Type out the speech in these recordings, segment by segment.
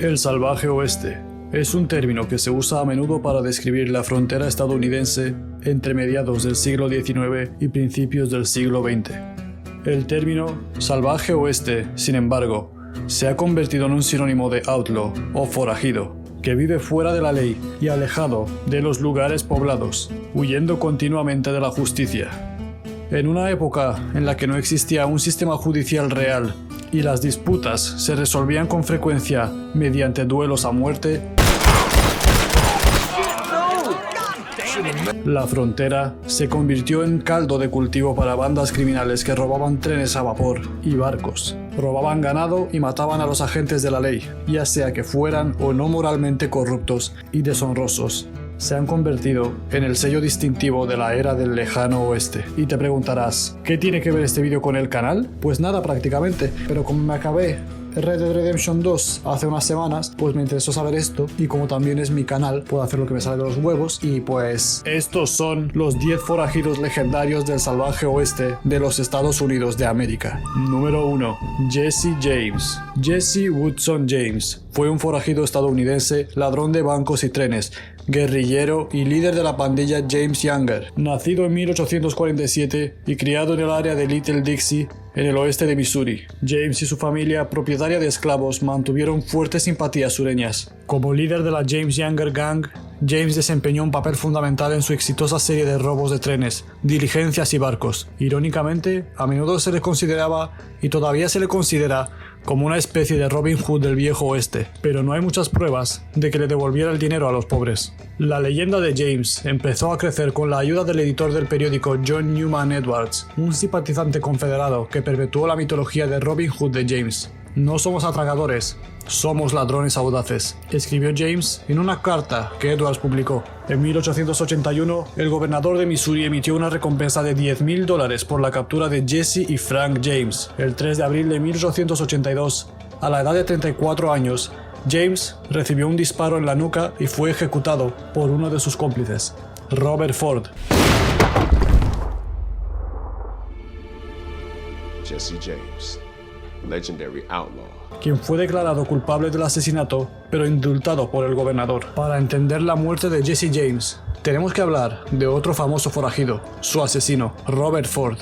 El salvaje oeste es un término que se usa a menudo para describir la frontera estadounidense entre mediados del siglo XIX y principios del siglo XX. El término salvaje oeste, sin embargo, se ha convertido en un sinónimo de outlaw o forajido, que vive fuera de la ley y alejado de los lugares poblados, huyendo continuamente de la justicia. En una época en la que no existía un sistema judicial real y las disputas se resolvían con frecuencia mediante duelos a muerte, la frontera se convirtió en caldo de cultivo para bandas criminales que robaban trenes a vapor y barcos, robaban ganado y mataban a los agentes de la ley, ya sea que fueran o no moralmente corruptos y deshonrosos. Se han convertido en el sello distintivo de la era del lejano oeste. Y te preguntarás, ¿qué tiene que ver este vídeo con el canal? Pues nada prácticamente, pero como me acabé Red Dead Redemption 2 hace unas semanas, pues me interesó saber esto, y como también es mi canal, puedo hacer lo que me sale de los huevos, y pues estos son los 10 forajidos legendarios del salvaje oeste de los Estados Unidos de América. Número 1. Jesse James. Jesse Woodson James fue un forajido estadounidense, ladrón de bancos y trenes, guerrillero y líder de la pandilla James Younger, nacido en 1847 y criado en el área de Little Dixie, en el oeste de Missouri. James y su familia, propietaria de esclavos, mantuvieron fuertes simpatías sureñas. Como líder de la James Younger Gang, James desempeñó un papel fundamental en su exitosa serie de robos de trenes, diligencias y barcos. Irónicamente, a menudo se le consideraba, y todavía se le considera, como una especie de Robin Hood del viejo oeste, pero no hay muchas pruebas de que le devolviera el dinero a los pobres. La leyenda de James empezó a crecer con la ayuda del editor del periódico John Newman Edwards, un simpatizante confederado que perpetuó la mitología de Robin Hood de James. No somos atragadores, somos ladrones audaces, escribió James en una carta que Edwards publicó. En 1881, el gobernador de Missouri emitió una recompensa de $10,000 por la captura de Jesse y Frank James. El 3 de abril de 1882, a la edad de 34 años, James recibió un disparo en la nuca y fue ejecutado por uno de sus cómplices, Robert Ford. Jesse James, legendary outlaw, quien fue declarado culpable del asesinato, pero indultado por el gobernador. Para entender la muerte de Jesse James, tenemos que hablar de otro famoso forajido, su asesino, Robert Ford.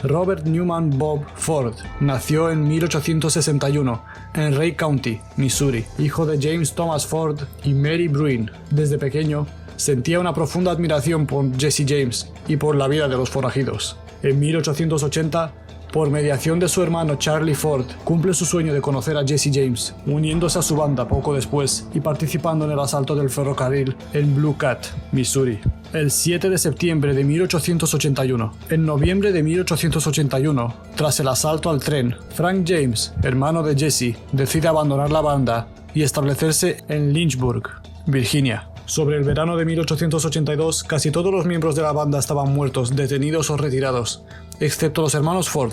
Robert Newman Bob Ford nació en 1861 en Ray County, Missouri, hijo de James Thomas Ford y Mary Bruin. Desde pequeño, sentía una profunda admiración por Jesse James y por la vida de los forajidos. En 1880, por mediación de su hermano Charlie Ford, cumple su sueño de conocer a Jesse James, uniéndose a su banda poco después y participando en el asalto del ferrocarril en Blue Cat, Missouri, el 7 de septiembre de 1881. En noviembre de 1881, tras el asalto al tren, Frank James, hermano de Jesse, decide abandonar la banda y establecerse en Lynchburg, Virginia. Sobre el verano de 1882, casi todos los miembros de la banda estaban muertos, detenidos o retirados, excepto los hermanos Ford.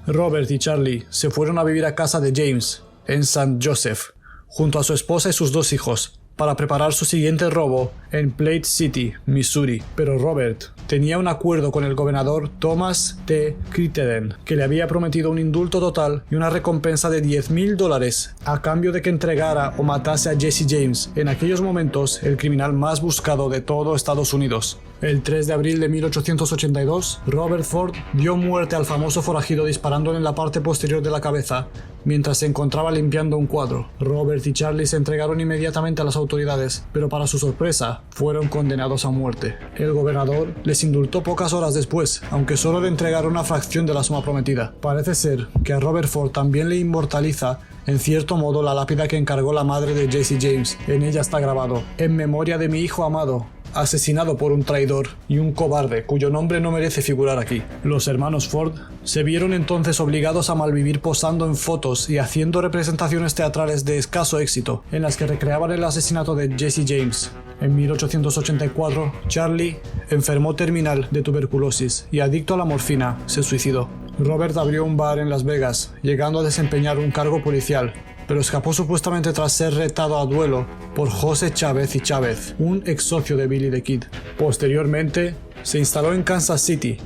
Robert y Charlie se fueron a vivir a casa de James, en St. Joseph, junto a su esposa y sus 2 hijos, para preparar su siguiente robo en Platte City, Missouri. Pero Robert tenía un acuerdo con el gobernador Thomas T. Crittenden, que le había prometido un indulto total y una recompensa de $10,000 a cambio de que entregara o matase a Jesse James, en aquellos momentos el criminal más buscado de todo Estados Unidos. El 3 de abril de 1882, Robert Ford dio muerte al famoso forajido disparándole en la parte posterior de la cabeza mientras se encontraba limpiando un cuadro. Robert y Charlie se entregaron inmediatamente a las autoridades, pero para su sorpresa, fueron condenados a muerte. El gobernador les indultó pocas horas después, aunque solo le entregaron una fracción de la suma prometida. Parece ser que a Robert Ford también le inmortaliza en cierto modo la lápida que encargó la madre de Jesse James. En ella está grabado: en memoria de mi hijo amado, asesinado por un traidor y un cobarde cuyo nombre no merece figurar aquí. Los hermanos Ford se vieron entonces obligados a malvivir posando en fotos y haciendo representaciones teatrales de escaso éxito, en las que recreaban el asesinato de Jesse James. En 1884, Charlie, enfermo terminal de tuberculosis y adicto a la morfina, se suicidó. Robert abrió un bar en Las Vegas, llegando a desempeñar un cargo policial, pero escapó supuestamente tras ser retado a duelo por José Chávez y Chávez, un ex socio de Billy the Kid. Posteriormente, se instaló en Kansas City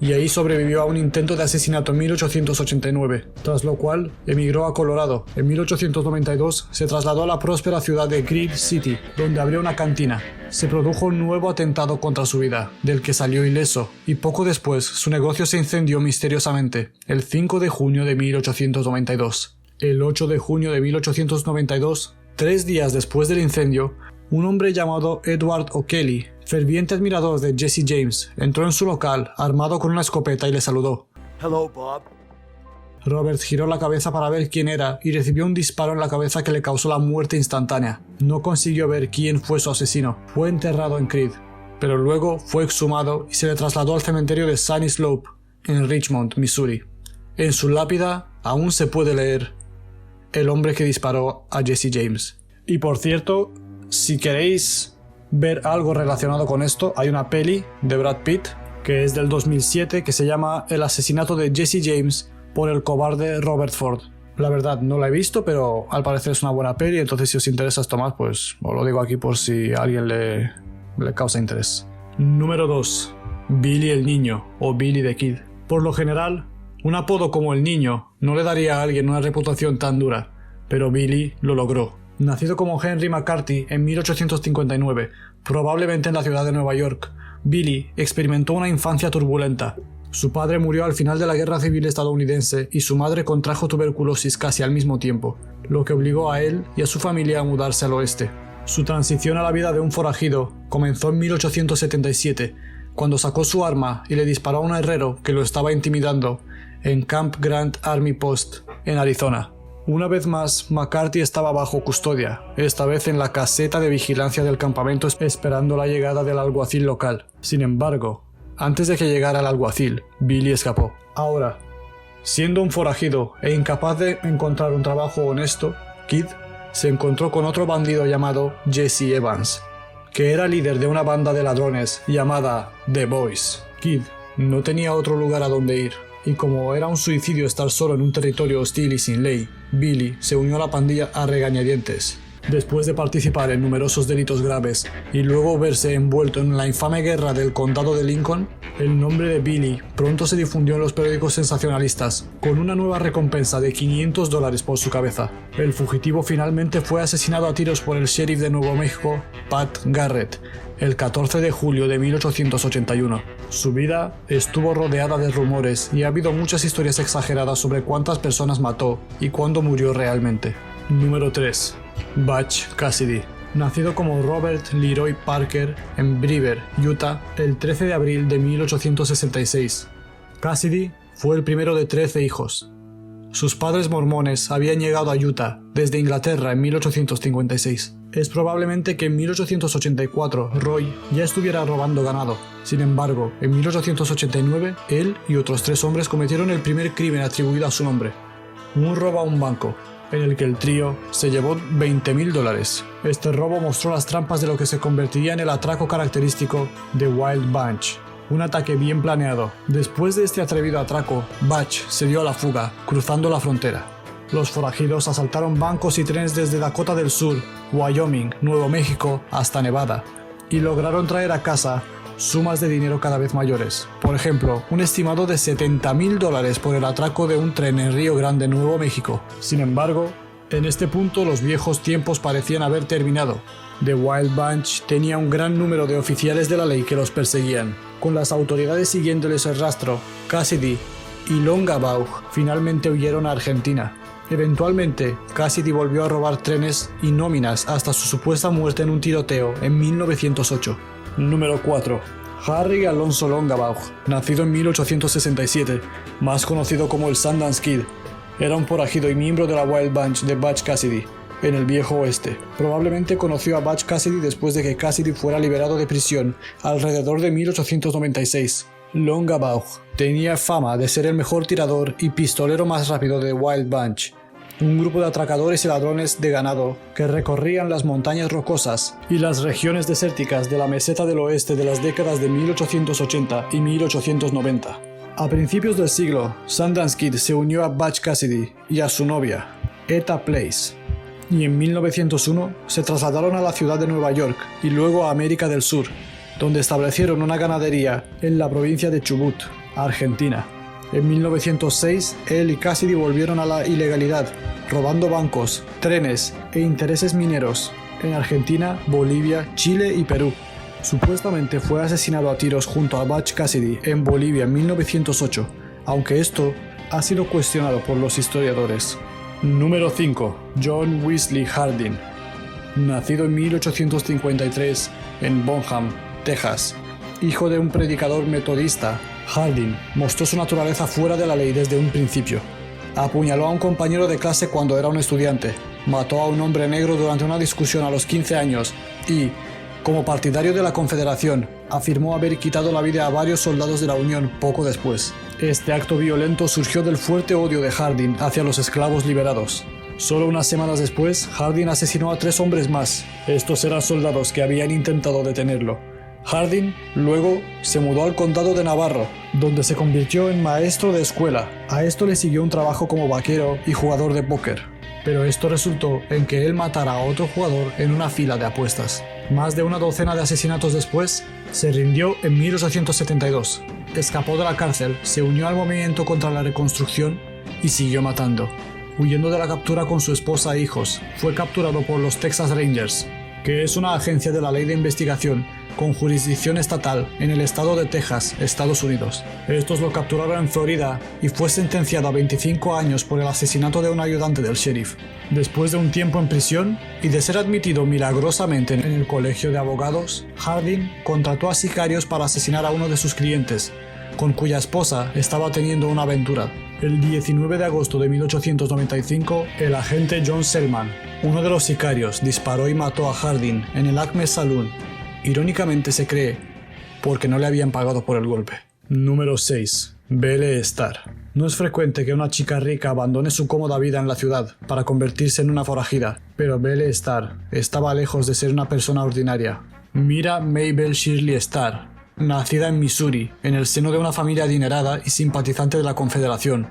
y ahí sobrevivió a un intento de asesinato en 1889, tras lo cual emigró a Colorado. En 1892 se trasladó a la próspera ciudad de Greene City, donde abrió una cantina. Se produjo un nuevo atentado contra su vida, del que salió ileso, y poco después su negocio se incendió misteriosamente, el 5 de junio de 1892. El 8 de junio de 1892, 3 días después del incendio, un hombre llamado Edward O'Kelly, ferviente admirador de Jesse James, entró en su local armado con una escopeta y le saludó. Hello, Bob. Robert giró la cabeza para ver quién era y recibió un disparo en la cabeza que le causó la muerte instantánea. No consiguió ver quién fue su asesino. Fue enterrado en Creed, pero luego fue exhumado y se le trasladó al cementerio de Sunny Slope, en Richmond, Missouri. En su lápida aún se puede leer: el hombre que disparó a Jesse James. Y por cierto, si queréis ver algo relacionado con esto, hay una peli de Brad Pitt que es del 2007 que se llama El asesinato de Jesse James por el cobarde Robert Ford. La verdad no la he visto, pero al parecer es una buena peli, entonces si os interesa esto más, pues os lo digo aquí por si a alguien le causa interés. Número 2. Billy el Niño, o Billy the Kid. Por lo general, un apodo como el Niño no le daría a alguien una reputación tan dura, pero Billy lo logró. Nacido como Henry McCarthy en 1859, probablemente en la ciudad de Nueva York, Billy experimentó una infancia turbulenta. Su padre murió al final de la Guerra Civil estadounidense y su madre contrajo tuberculosis casi al mismo tiempo, lo que obligó a él y a su familia a mudarse al oeste. Su transición a la vida de un forajido comenzó en 1877, cuando sacó su arma y le disparó a un herrero que lo estaba intimidando en Camp Grant Army Post, en Arizona. Una vez más, McCarthy estaba bajo custodia, esta vez en la caseta de vigilancia del campamento esperando la llegada del alguacil local. Sin embargo, antes de que llegara el alguacil, Billy escapó. Ahora, siendo un forajido e incapaz de encontrar un trabajo honesto, Kid se encontró con otro bandido llamado Jesse Evans, que era líder de una banda de ladrones llamada The Boys. Kid no tenía otro lugar a donde ir, y como era un suicidio estar solo en un territorio hostil y sin ley, Billy se unió a la pandilla a regañadientes. Después de participar en numerosos delitos graves y luego verse envuelto en la infame guerra del condado de Lincoln, el nombre de Billy pronto se difundió en los periódicos sensacionalistas, con una nueva recompensa de $500 por su cabeza. El fugitivo finalmente fue asesinado a tiros por el sheriff de Nuevo México, Pat Garrett, el 14 de julio de 1881. Su vida estuvo rodeada de rumores y ha habido muchas historias exageradas sobre cuántas personas mató y cuándo murió realmente. Número 3. Butch Cassidy. Nacido como Robert Leroy Parker en Beaver, Utah, el 13 de abril de 1866. Cassidy fue el primero de 13 hijos. Sus padres mormones habían llegado a Utah desde Inglaterra en 1856. Es probablemente que en 1884 Roy ya estuviera robando ganado. Sin embargo, en 1889, él y otros 3 hombres cometieron el primer crimen atribuido a su nombre: un robo a un banco, en el que el trío se llevó $20,000. Este robo mostró las trampas de lo que se convertiría en el atraco característico de Wild Bunch. Un ataque bien planeado. Después de este atrevido atraco, Butch se dio a la fuga, cruzando la frontera. Los forajidos asaltaron bancos y trenes desde Dakota del Sur, Wyoming, Nuevo México, hasta Nevada, y lograron traer a casa sumas de dinero cada vez mayores. Por ejemplo, un estimado de $70,000 por el atraco de un tren en Río Grande, Nuevo México. Sin embargo, en este punto los viejos tiempos parecían haber terminado. The Wild Bunch tenía un gran número de oficiales de la ley que los perseguían. Con las autoridades siguiéndoles el rastro, Cassidy y Longabaugh finalmente huyeron a Argentina. Eventualmente, Cassidy volvió a robar trenes y nóminas hasta su supuesta muerte en un tiroteo en 1908. Número 4. Harry Alonso Longabaugh, nacido en 1867, más conocido como el Sundance Kid, era un forajido y miembro de la Wild Bunch de Butch Cassidy, en el Viejo Oeste. Probablemente conoció a Butch Cassidy después de que Cassidy fuera liberado de prisión alrededor de 1896. Longabaugh tenía fama de ser el mejor tirador y pistolero más rápido de Wild Bunch, un grupo de atracadores y ladrones de ganado que recorrían las montañas rocosas y las regiones desérticas de la meseta del oeste de las décadas de 1880 y 1890. A principios del siglo, Sundance Kid se unió a Butch Cassidy y a su novia, Etta Place, y en 1901 se trasladaron a la ciudad de Nueva York y luego a América del Sur, donde establecieron una ganadería en la provincia de Chubut. Argentina. En 1906, él y Cassidy volvieron a la ilegalidad, robando bancos, trenes e intereses mineros en Argentina, Bolivia, Chile y Perú. Supuestamente fue asesinado a tiros junto a Butch Cassidy en Bolivia en 1908, aunque esto ha sido cuestionado por los historiadores. Número 5. John Wesley Hardin. Nacido en 1853 en Bonham, Texas, hijo de un predicador metodista, Hardin mostró su naturaleza fuera de la ley desde un principio. Apuñaló a un compañero de clase cuando era un estudiante, mató a un hombre negro durante una discusión a los 15 años y, como partidario de la Confederación, afirmó haber quitado la vida a varios soldados de la Unión poco después. Este acto violento surgió del fuerte odio de Hardin hacia los esclavos liberados. Solo unas semanas después, Hardin asesinó a 3 hombres más. Estos eran soldados que habían intentado detenerlo. Hardin luego se mudó al condado de Navarro, donde se convirtió en maestro de escuela. A esto le siguió un trabajo como vaquero y jugador de póker. Pero esto resultó en que él matara a otro jugador en una fila de apuestas. Más de una docena de asesinatos después, se rindió en 1872. Escapó de la cárcel, se unió al movimiento contra la reconstrucción y siguió matando. Huyendo de la captura con su esposa e hijos, fue capturado por los Texas Rangers, que es una agencia de la ley de investigación con jurisdicción estatal en el estado de Texas, Estados Unidos. Estos lo capturaron en Florida y fue sentenciado a 25 años por el asesinato de un ayudante del sheriff. Después de un tiempo en prisión y de ser admitido milagrosamente en el colegio de abogados, Hardin contrató a sicarios para asesinar a uno de sus clientes, con cuya esposa estaba teniendo una aventura. El 19 de agosto de 1895, el agente John Selman, uno de los sicarios, disparó y mató a Hardin en el Acme Saloon. Irónicamente se cree, porque no le habían pagado por el golpe. Número 6. Belle Starr. No es frecuente que una chica rica abandone su cómoda vida en la ciudad para convertirse en una forajida, pero Belle Starr estaba lejos de ser una persona ordinaria. Mira Mabel Shirley Starr, nacida en Missouri, en el seno de una familia adinerada y simpatizante de la Confederación,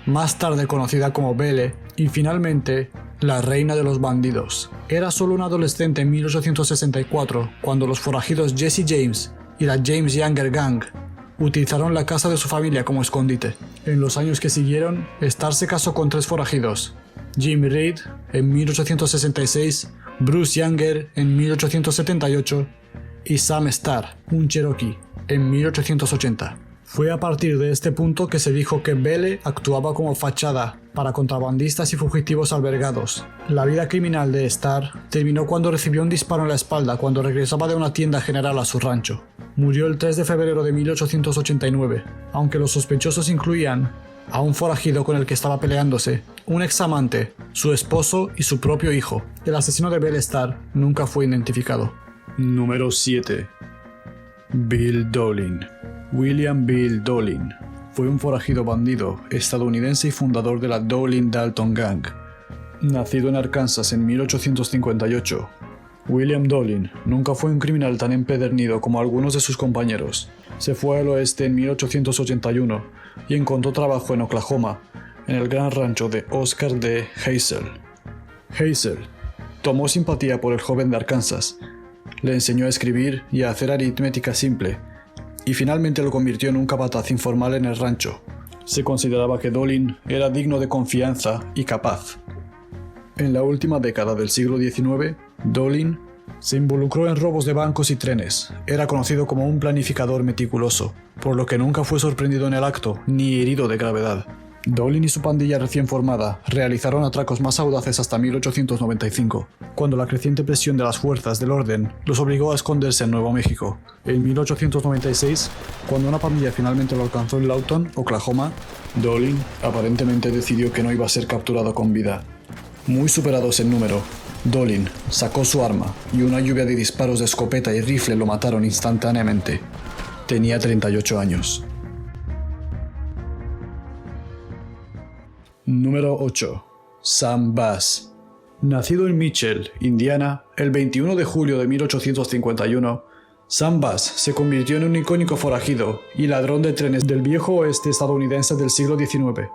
más tarde conocida como Belle, y finalmente la reina de los bandidos. Era solo una adolescente en 1864 cuando los forajidos Jesse James y la James Younger Gang utilizaron la casa de su familia como escondite. En los años que siguieron, Starr se casó con 3 forajidos: Jim Reed en 1866, Bruce Younger en 1878 y Sam Starr, un Cherokee, en 1880. Fue a partir de este punto que se dijo que Belle actuaba como fachada para contrabandistas y fugitivos albergados. La vida criminal de Starr terminó cuando recibió un disparo en la espalda cuando regresaba de una tienda general a su rancho. Murió el 3 de febrero de 1889, aunque los sospechosos incluían a un forajido con el que estaba peleándose, un examante, su esposo y su propio hijo. El asesino de Belle Starr nunca fue identificado. Número 7. Bill Dolin. William Bill Dolin fue un forajido bandido estadounidense y fundador de la Dolin-Dalton Gang. Nacido en Arkansas en 1858, William Dolin nunca fue un criminal tan empedernido como algunos de sus compañeros. Se fue al oeste en 1881 y encontró trabajo en Oklahoma, en el gran rancho de Oscar D. Hazel. Hazel tomó simpatía por el joven de Arkansas, le enseñó a escribir y a hacer aritmética simple, y finalmente lo convirtió en un capataz informal en el rancho. Se consideraba que Dolin era digno de confianza y capaz. En la última década del siglo XIX, Dolin se involucró en robos de bancos y trenes. Era conocido como un planificador meticuloso, por lo que nunca fue sorprendido en el acto ni herido de gravedad. Dolin y su pandilla recién formada realizaron atracos más audaces hasta 1895, cuando la creciente presión de las fuerzas del orden los obligó a esconderse en Nuevo México. En 1896, cuando una pandilla finalmente lo alcanzó en Lawton, Oklahoma, Dolin aparentemente decidió que no iba a ser capturado con vida. Muy superados en número, Dolin sacó su arma y una lluvia de disparos de escopeta y rifle lo mataron instantáneamente. Tenía 38 años. Número 8. Sam Bass. Nacido en Mitchell, Indiana, el 21 de julio de 1851, Sam Bass se convirtió en un icónico forajido y ladrón de trenes del viejo oeste estadounidense del siglo XIX.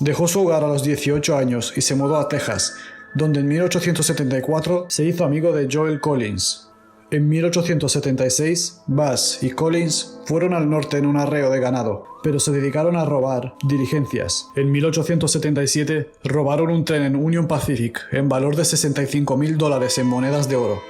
Dejó su hogar a los 18 años y se mudó a Texas, donde en 1874 se hizo amigo de Joel Collins. En 1876, Bass y Collins fueron al norte en un arreo de ganado, pero se dedicaron a robar diligencias. En 1877 robaron un tren en Union Pacific en valor de $65,000 en monedas de oro.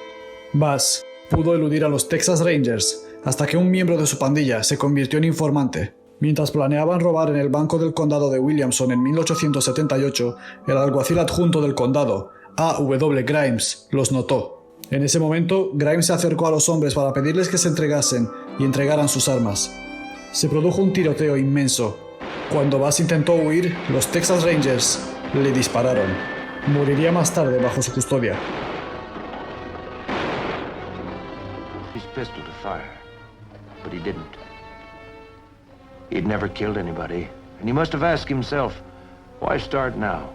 Bass pudo eludir a los Texas Rangers hasta que un miembro de su pandilla se convirtió en informante. Mientras planeaban robar en el banco del condado de Williamson en 1878, el alguacil adjunto del condado, A.W. Grimes, los notó. En ese momento, Grimes se acercó a los hombres para pedirles que se entregasen y entregaran sus armas. Se produjo un tiroteo inmenso. Cuando Bass intentó huir, los Texas Rangers le dispararon. Moriría más tarde bajo su custodia. His pistol to fire, but he didn't. He'd never killed anybody, and he must have asked himself, why start now?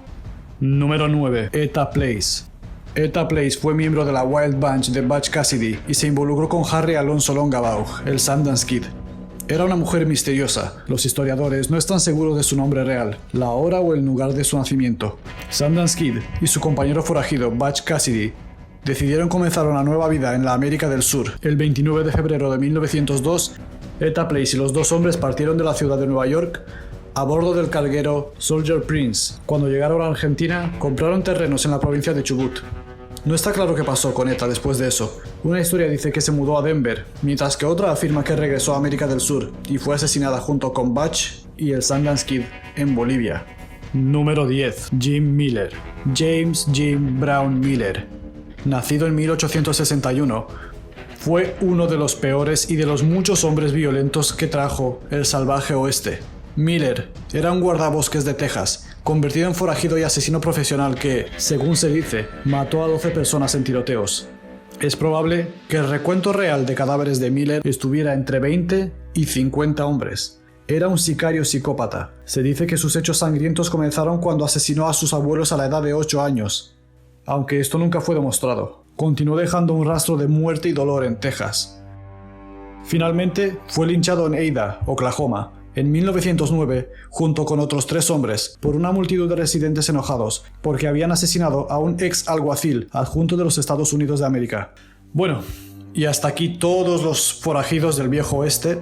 Número 9. Etta Place. Etta Place fue miembro de la Wild Bunch de Butch Cassidy y se involucró con Harry Alonso Longabaugh, el Sundance Kid. Era una mujer misteriosa. Los historiadores no están seguros de su nombre real, la hora o el lugar de su nacimiento. Sundance Kid y su compañero forajido Butch Cassidy decidieron comenzar una nueva vida en la América del Sur. El 29 de febrero de 1902, Etta Place y los dos hombres partieron de la ciudad de Nueva York a bordo del carguero Soldier Prince. Cuando llegaron a Argentina, compraron terrenos en la provincia de Chubut. No está claro qué pasó con Etta después de eso. Una historia dice que se mudó a Denver, mientras que otra afirma que regresó a América del Sur y fue asesinada junto con Butch y el Sundance Kid en Bolivia. Número 10. Jim Miller. James Jim Brown Miller. Nacido en 1861, fue uno de los peores y de los muchos hombres violentos que trajo el salvaje oeste. Miller era un guardabosques de Texas, convertido en forajido y asesino profesional que, según se dice, mató a 12 personas en tiroteos. Es probable que el recuento real de cadáveres de Miller estuviera entre 20 y 50 hombres. Era un sicario psicópata. Se dice que sus hechos sangrientos comenzaron cuando asesinó a sus abuelos a la edad de 8 años. Aunque esto nunca fue demostrado. Continuó dejando un rastro de muerte y dolor en Texas. Finalmente, fue linchado en Ada, Oklahoma, en 1909, junto con otros 3 hombres, por una multitud de residentes enojados, porque habían asesinado a un ex alguacil adjunto de los Estados Unidos de América. Bueno, y hasta aquí todos los forajidos del viejo oeste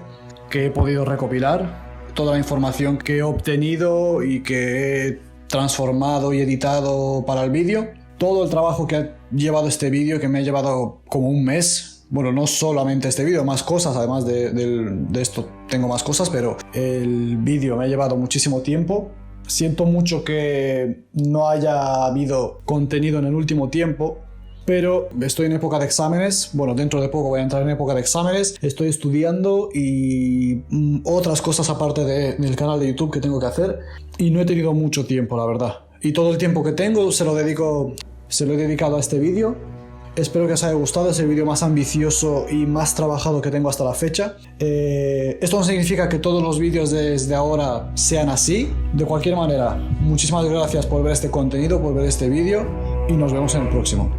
que he podido recopilar, toda la información que he obtenido y que he transformado y editado para el vídeo, todo el trabajo que ha llevado este vídeo, que me ha llevado como un mes. Bueno, no solamente este vídeo, más cosas, además de esto tengo más cosas, pero el vídeo me ha llevado muchísimo tiempo. Siento mucho que no haya habido contenido en el último tiempo, pero estoy en época de exámenes. Bueno, dentro de poco voy a entrar en época de exámenes. Estoy estudiando y otras cosas aparte del canal de YouTube que tengo que hacer, y no he tenido mucho tiempo, la verdad. Y todo el tiempo que tengo se lo he dedicado a este vídeo. Espero que os haya gustado, es el vídeo más ambicioso y más trabajado que tengo hasta la fecha. Esto no significa que todos los vídeos desde ahora sean así. De cualquier manera, muchísimas gracias por ver este contenido, por ver este vídeo, y nos vemos en el próximo.